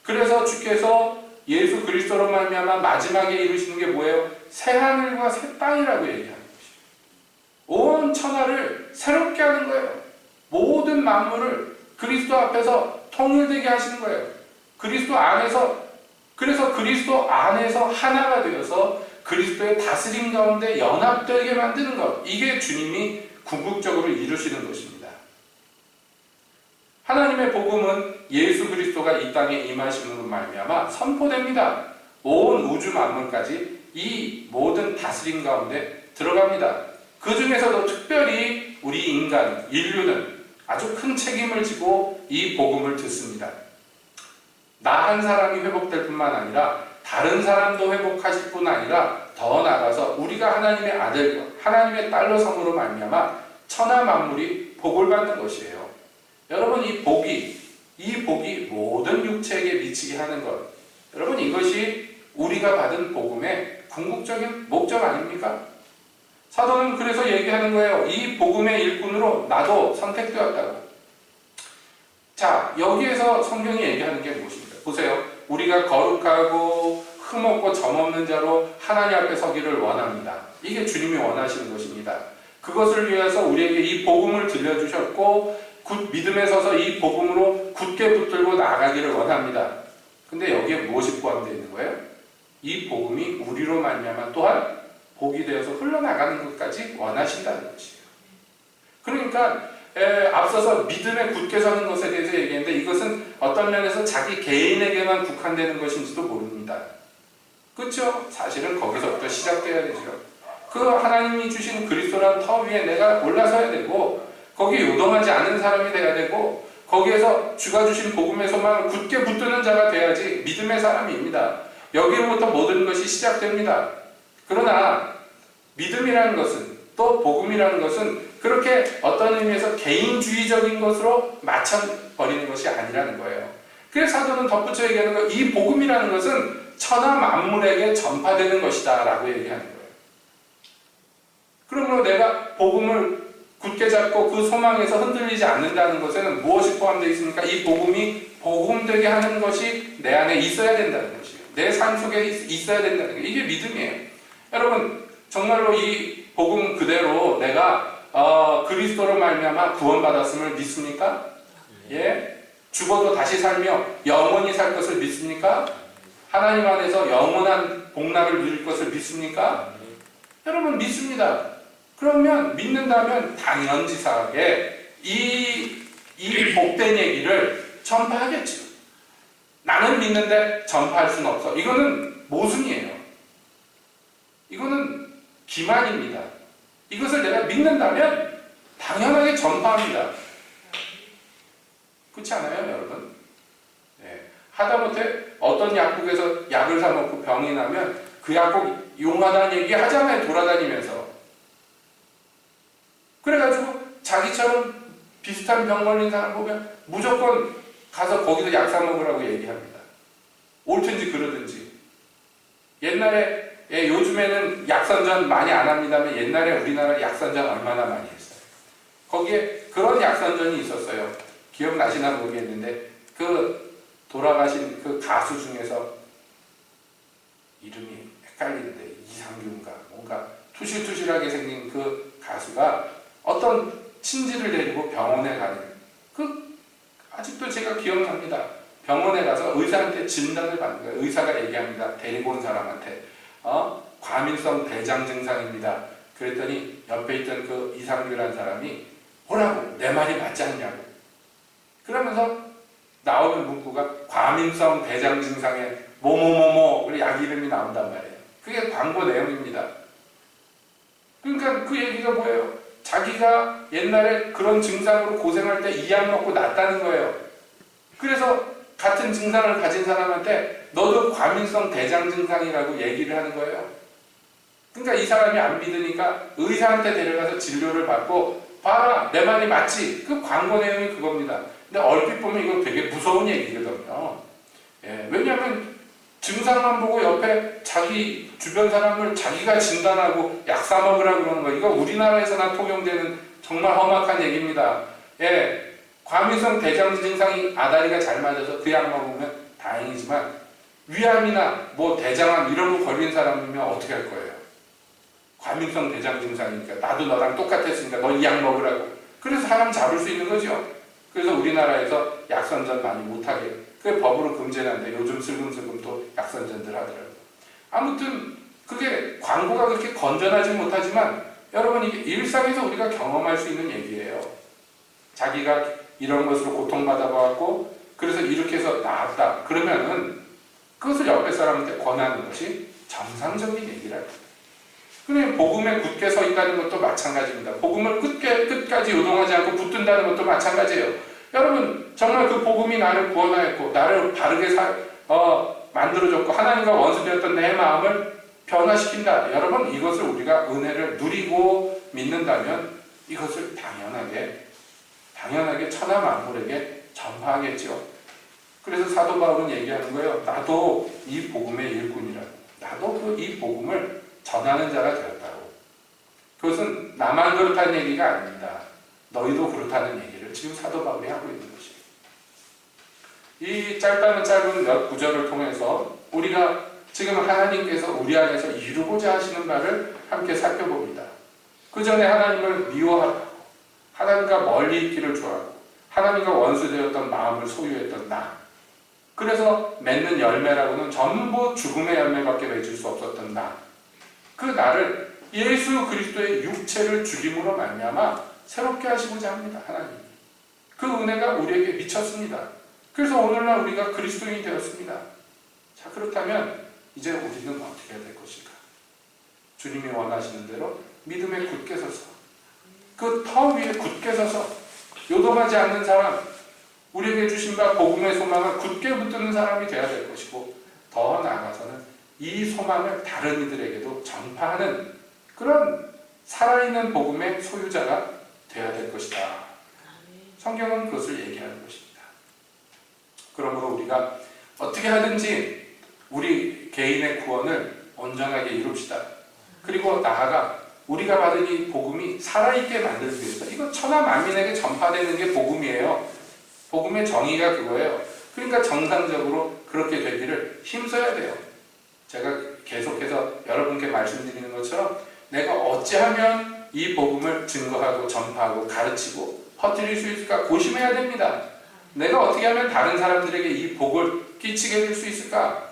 그래서 주께서 예수 그리스도로 말미암아 마지막에 이루시는 게 뭐예요? 새 하늘과 새 땅이라고 얘기하는 것이에요. 온 천하를 새롭게 하는 거예요. 모든 만물을 그리스도 앞에서 통일되게 하시는 거예요. 그리스도 안에서, 그래서 그리스도 안에서 하나가 되어서 그리스도의 다스림 가운데 연합되게 만드는 것. 이게 주님이 궁극적으로 이루시는 것입니다. 하나님의 복음은 예수 그리스도가 이 땅에 임하심으로 말미암아 선포됩니다. 온 우주 만물까지 이 모든 다스림 가운데 들어갑니다. 그 중에서도 특별히 우리 인간, 인류는 아주 큰 책임을 지고 이 복음을 듣습니다. 나 한 사람이 회복될 뿐만 아니라 다른 사람도 회복하실 뿐 아니라 더 나아가서 우리가 하나님의 아들과 하나님의 딸로 삼으로 말미암아 천하 만물이 복을 받는 것이에요. 여러분, 이 복이 모든 육체에게 미치게 하는 것. 여러분, 이것이 우리가 받은 복음의 궁극적인 목적 아닙니까? 사도는 그래서 얘기하는 거예요. 이 복음의 일꾼으로 나도 선택되었다고. 자, 여기에서 성경이 얘기하는 게 무엇입니까? 보세요. 우리가 거룩하고 흠없고 점없는 자로 하나님 앞에 서기를 원합니다. 이게 주님이 원하시는 것입니다. 그것을 위해서 우리에게 이 복음을 들려주셨고 믿음에 서서 이 복음으로 굳게 붙들고 나아가기를 원합니다. 근데 여기에 무엇이 포함되어 있는 거예요? 이 복음이 우리로 말미암아 또한 복이 되어서 흘러나가는 것까지 원하신다는 것이에요. 그러니까 앞서서 믿음에 굳게 서는 것에 대해서 얘기했는데 이것은 어떤 면에서 자기 개인에게만 국한되는 것인지도 모릅니다. 그렇죠? 사실은 거기서부터 시작돼야 되죠. 그 하나님이 주신 그리스도라는 터 위에 내가 올라서야 되고 거기에 요동하지 않는 사람이 돼야 되고 거기에서 주가 주신 복음의 소망을 굳게 붙드는 자가 돼야지 믿음의 사람입니다. 여기로부터 모든 것이 시작됩니다. 그러나 믿음이라는 것은 또 복음이라는 것은 그렇게 어떤 의미에서 개인주의적인 것으로 맞춰버리는 것이 아니라는 거예요. 그래서 사도는 덧붙여 얘기하는 거, 이 복음이라는 것은 천하 만물에게 전파되는 것이다 라고 얘기하는 거예요. 그러므로 내가 복음을 굳게 잡고 그 소망에서 흔들리지 않는다는 것에는 무엇이 포함되어 있습니까? 이 복음이 복음되게 하는 것이 내 안에 있어야 된다는 것이에요. 내 삶 속에 있어야 된다는 거예요. 이게 믿음이에요. 여러분 정말로 이 복음 그대로 내가 그리스도로 말미암아 구원받았음을 믿습니까? 예? 죽어도 다시 살며 영원히 살 것을 믿습니까? 하나님 안에서 영원한 복락을 누릴 것을 믿습니까? 여러분 믿습니다. 그러면 믿는다면 당연지사하게 이 복된 얘기를 전파하겠죠. 나는 믿는데 전파할 수는 없어. 이거는 모순이에요. 이거는 기만입니다. 이것을 내가 믿는다면 당연하게 전파합니다. 그렇지 않아요, 여러분? 네. 하다못해 어떤 약국에서 약을 사 먹고 병이 나면 그 약국 용하다는 얘기 하잖아요, 돌아다니면서. 그래가지고 자기처럼 비슷한 병 걸린 사람 보면 무조건 가서 거기서 약 사 먹으라고 얘기합니다. 옳든지 그러든지. 옛날에 요즘에는 약선전 많이 안 합니다만 옛날에 우리나라 약선전 얼마나 많이 했어요. 거기에 그런 약선전이 있었어요. 기억나시나 모르겠는데 그 돌아가신 그 가수 중에서 이름이 헷갈리는데 이상균가 뭔가 투실투실하게 생긴 그 가수가 어떤 친지를 데리고 병원에 가는 그 아직도 제가 기억납니다. 병원에 가서 의사한테 진단을 받는 거예요. 의사가 얘기합니다. 데리고 온 사람한테 과민성 대장 증상입니다. 그랬더니 옆에 있던 그 이상규라는 사람이 뭐라고? 내 말이 맞지 않냐고. 그러면서 나오는 문구가 과민성 대장 증상에 뭐뭐뭐뭐 그리고 약 이름이 나온단 말이에요. 그게 광고 내용입니다. 그러니까 그 얘기가 뭐예요? 자기가 옛날에 그런 증상으로 고생할 때 이 약 먹고 낫다는 거예요. 그래서 같은 증상을 가진 사람한테 너도 과민성 대장 증상이라고 얘기를 하는 거예요. 그러니까 이 사람이 안 믿으니까 의사한테 데려가서 진료를 받고 봐라 내 말이 맞지. 그 광고 내용이 그겁니다. 근데 얼핏 보면 이거 되게 무서운 얘기거든요. 예, 왜냐하면 증상만 보고 옆에 자기 주변 사람을 자기가 진단하고 약 사 먹으라고 그러는 거 이거 우리나라에서나 통용되는 정말 험악한 얘기입니다. 예, 과민성 대장 증상이 아다리가 잘 맞아서 그 약 먹으면 다행이지만 위암이나 뭐 대장암 이런 거 걸린 사람이면 어떻게 할 거예요? 과민성 대장 증상이니까 나도 너랑 똑같았으니까 너 이 약 먹으라고. 그래서 사람 잡을 수 있는 거죠. 그래서 우리나라에서 약선전 많이 못하게 그게 법으로 금지하는데 요즘 슬금슬금 또 약선전들 하더라고요. 아무튼 그게 광고가 그렇게 건전하지 못하지만 여러분 이게 일상에서 우리가 경험할 수 있는 얘기예요. 자기가 이런 것으로 고통받아봐갖고 그래서 이렇게 해서 나았다. 그러면은 그것을 옆에 사람한테 권하는 것이 정상적인 얘기라요. 그냥 복음에 굳게 서 있다는 것도 마찬가지입니다. 복음을 끝까지 요동하지 않고 붙든다는 것도 마찬가지예요. 여러분 정말 그 복음이 나를 구원하였고 나를 바르게 만들어줬고 하나님과 원수되었던 내 마음을 변화시킨다. 여러분 이것을 우리가 은혜를 누리고 믿는다면 이것을 당연하게 천하 만물에게 전파하겠죠. 그래서 사도 바울은 얘기하는 거예요. 나도 이 복음의 일꾼이라고. 나도 이 복음을 전하는 자가 되었다고. 그것은 나만 그렇다는 얘기가 아닙니다. 너희도 그렇다는 얘기를 지금 사도 바울이 하고 있는 것이에요. 이 짧다면 짧은 몇 구절을 통해서 우리가 지금 하나님께서 우리 안에서 이루고자 하시는 바를 함께 살펴봅니다. 그 전에 하나님을 미워하고 하나님과 멀리 있기를 좋아하고 하나님과 원수되었던 마음을 소유했던 나. 그래서 맺는 열매라고는 전부 죽음의 열매밖에 맺을 수 없었던 나. 그 나를 예수 그리스도의 육체를 죽임으로 말미암아 새롭게 하시고자 합니다. 하나님. 그 은혜가 우리에게 미쳤습니다. 그래서 오늘날 우리가 그리스도인이 되었습니다. 자, 그렇다면 이제 우리는 어떻게 해야 될 것인가? 주님이 원하시는 대로 믿음에 굳게 서서 그 터 위에 굳게 서서 요동하지 않는 사람, 우리에게 주신 바 복음의 소망을 굳게 붙드는 사람이 되어야 될 것이고, 더 나아가서는 이 소망을 다른 이들에게도 전파하는 그런 살아있는 복음의 소유자가 되어야 될 것이다. 성경은 그것을 얘기하는 것입니다. 그러므로 우리가 어떻게 하든지 우리 개인의 구원을 온전하게 이룹시다. 그리고 나아가 우리가 받은 이 복음이 살아있게 만들기 위해서, 이거 천하 만민에게 전파되는 게 복음이에요. 복음의 정의가 그거예요. 그러니까 정상적으로 그렇게 되기를 힘써야 돼요. 제가 계속해서 여러분께 말씀드리는 것처럼 내가 어찌하면 이 복음을 증거하고 전파하고 가르치고 퍼뜨릴 수 있을까 고심해야 됩니다. 내가 어떻게 하면 다른 사람들에게 이 복을 끼치게 될 수 있을까?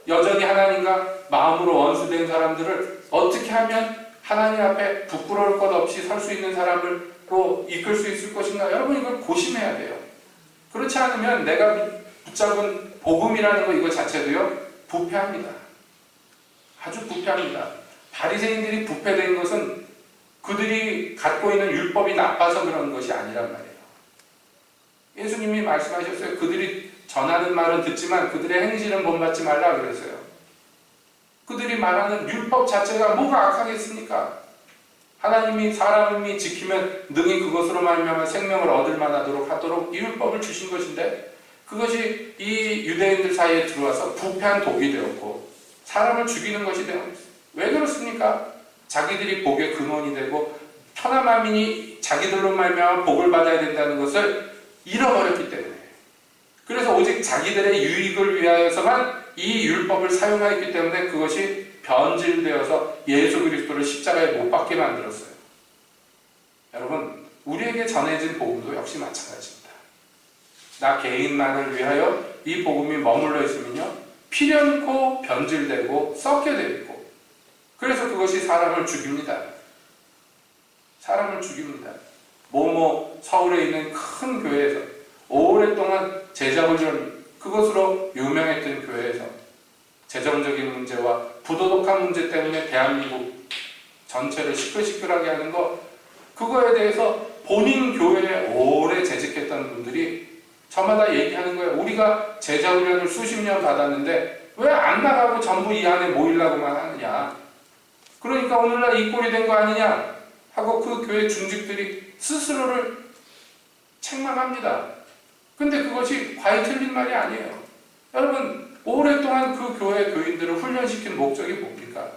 여전히 하나님과 마음으로 원수된 사람들을 어떻게 하면 하나님 앞에 부끄러울 것 없이 설 수 있는 사람으로 이끌 수 있을 것인가? 여러분, 이걸 고심해야 돼요. 그렇지 않으면 내가 붙잡은 복음이라는 거 이거 자체도요, 부패합니다. 아주 부패합니다. 바리새인들이 부패된 것은 그들이 갖고 있는 율법이 나빠서 그런 것이 아니란 말이에요. 예수님이 말씀하셨어요. 그들이 전하는 말은 듣지만 그들의 행실은 본받지 말라 그랬어요. 그들이 말하는 율법 자체가 뭐가 악하겠습니까? 하나님이 사람이 지키면 능히 그것으로 말미암아 생명을 얻을 만하도록 하도록 이 율법을 주신 것인데, 그것이 이 유대인들 사이에 들어와서 부패한 독이 되었고 사람을 죽이는 것이 되었어요. 왜 그렇습니까? 자기들이 복의 근원이 되고 천하 만민이 자기들로 말미암아 복을 받아야 된다는 것을 잃어버렸기 때문에, 그래서 오직 자기들의 유익을 위하여서만 이 율법을 사용하였기 때문에 그것이 변질되어서 예수 그리스도를 십자가에 못 박게 만들었어요. 여러분, 우리에게 전해진 복음도 역시 마찬가지입니다. 나 개인만을 위하여 이 복음이 머물러 있으면요, 필연코 변질되고 썩게 되고, 그래서 그것이 사람을 죽입니다. 사람을 죽입니다. 서울에 있는 큰 교회에서 오랫동안 제자훈련, 그것으로 유명했던 교회에서 재정적인 문제와 부도덕한 문제 때문에 대한민국 전체를 시끌시끌하게 하는 것, 그거에 대해서 본인 교회에 오래 재직했던 분들이 저마다 얘기하는 거예요. 우리가 제자훈련을 수십 년 받았는데 왜 안 나가고 전부 이 안에 모이려고만 하느냐. 그러니까 오늘날 이 꼴이 된 거 아니냐 하고 그 교회 중직들이 스스로를 책망합니다. 근데 그것이 과연 틀린 말이 아니에요. 여러분, 오랫동안 그 교회 교인들을 훈련시킨 목적이 뭡니까?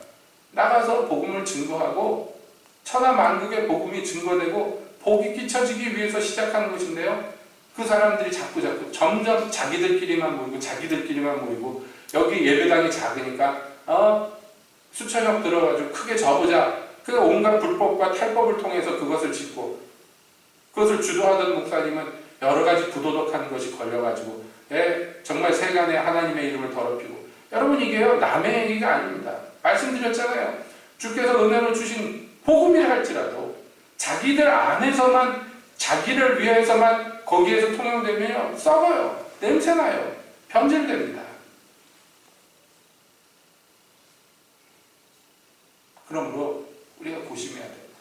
나가서 복음을 증거하고 천하 만국의 복음이 증거되고 복이 끼쳐지기 위해서 시작한 것인데요. 그 사람들이 자꾸 점점 자기들끼리만 모이고 여기 예배당이 작으니까 수천억 들어가지고 크게 접으자. 그 온갖 불법과 탈법을 통해서 그것을 짓고, 그것을 주도하던 목사님은 여러 가지 부도덕한 것이 걸려가지고 정말 세간에 하나님의 이름을 더럽히고. 여러분, 이게요 남의 얘기가 아닙니다. 말씀드렸잖아요. 주께서 은혜로 주신 복음이라 할지라도 자기들 안에서만, 자기를 위해서만 거기에서 통용되면요 썩어요. 냄새나요. 변질됩니다. 그러므로 우리가 고심해야 됩니다.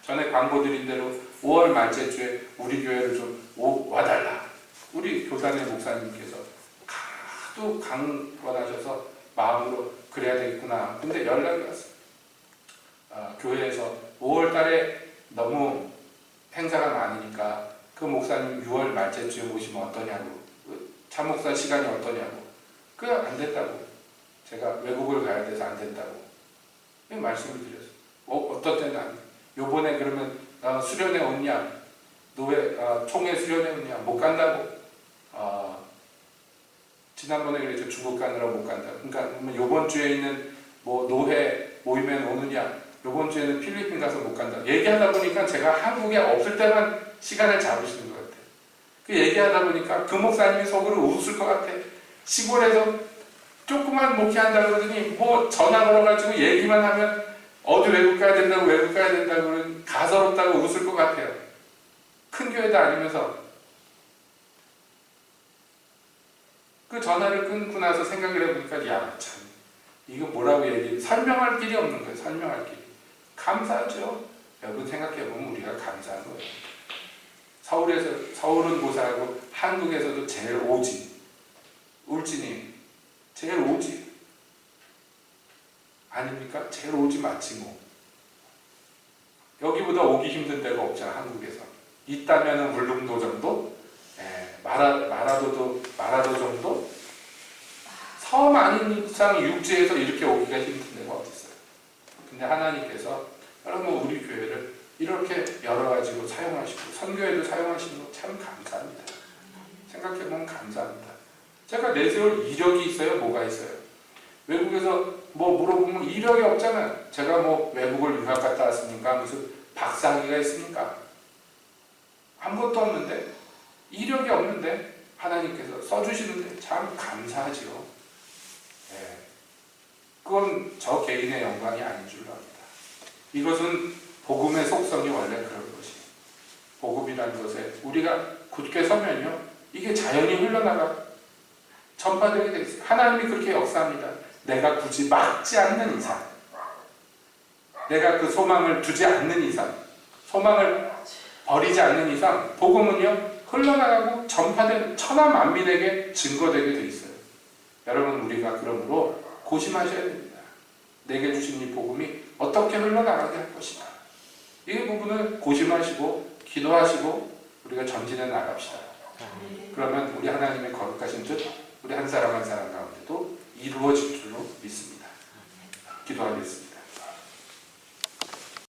전에 광고 드린 대로 5월 말째 주에 우리 교회를 좀 와달라. 우리 교단의 목사님께서 하도 강권하셔서 마음으로 그래야 되겠구나. 근데 연락이 왔어요. 교회에서 5월 달에 너무 행사가 많으니까 그 목사님 6월 말째 주에 오시면 어떠냐고. 참목사 시간이 어떠냐고. 그게 안 됐다고. 제가 외국을 가야 돼서 안 된다고. 말씀을 드렸어요. 어떤 때는 안 돼. 요번에 그러면 수련회 오냐? 노회 총회 수련회 오냐? 못 간다고. 지난번에 그랬죠. 중국 가느라 못 간다. 그러니까 요번 주에 있는 노회 모임에 오느냐? 요번 주에는 필리핀 가서 못 간다. 얘기하다 보니까 제가 한국에 없을 때만 시간을 잡으시는 것 같아요. 그 얘기하다 보니까 그 목사님이 속으로 웃을 것 같아. 시골에서 조그만 목회한다 그러더니 전화 걸어가지고 얘기만 하면 어디 외국 가야 된다고는 가서롭다고 웃을 것 같아요. 큰 교회도 아니면서. 그 전화를 끊고 나서 생각을 해보니까 야 참 이거 뭐라고 설명할 길이 없는 거예요. 설명할 길이. 감사하죠. 여러분 생각해보면 우리가 감사한 거예요. 서울은 고사하고 한국에서도 제일 오지. 울진이 제일 오지. 아닙니까? 제일 오지 맞지 뭐. 여기보다 오기 힘든 데가 없잖아. 한국에서. 있다면은 울릉도 정도? 마라도 정도? 섬 아닌 이상 육지에서 이렇게 오기가 힘든 데가 어디 있어요. 근데 하나님께서 여러분 우리 교회를 이렇게 열어가지고 사용하시고 선교회도 사용하시는 거 참 감사합니다. 생각해보면 감사합니다. 제가 내세울 이력이 있어요? 뭐가 있어요? 외국에서 뭐 물어보면 이력이 없잖아요. 제가 뭐 외국을 유학 갔다 왔습니까? 무슨 박사학위가 있습니까? 아무것도 없는데 이력이 없는데 하나님께서 써주시는데 참 감사하지요. 네. 그건 저 개인의 영광이 아닌 줄로 압니다. 이것은 복음의 속성이 원래 그런 것이. 복음이라는 것에 우리가 굳게 서면요 이게 자연히 흘러나가 전파되게 돼 있어요. 하나님이 그렇게 역사합니다. 내가 굳이 막지 않는 이상, 내가 그 소망을 두지 않는 이상, 소망을 버리지 않는 이상 복음은요 흘러나가고 전파되는 천하 만민에게 증거되게 돼 있어요. 여러분 우리가 그러므로 고심하셔야 됩니다. 내게 주신 이 복음이 어떻게 흘러나가게 할 것인가. 이 부분을 고심하시고 기도하시고 우리가 전진해 나갑시다. 그러면 우리 하나님의 거룩하신 뜻 우리 한 사람 한 사람 가운데도 이루어질 줄로 믿습니다. 기도하겠습니다.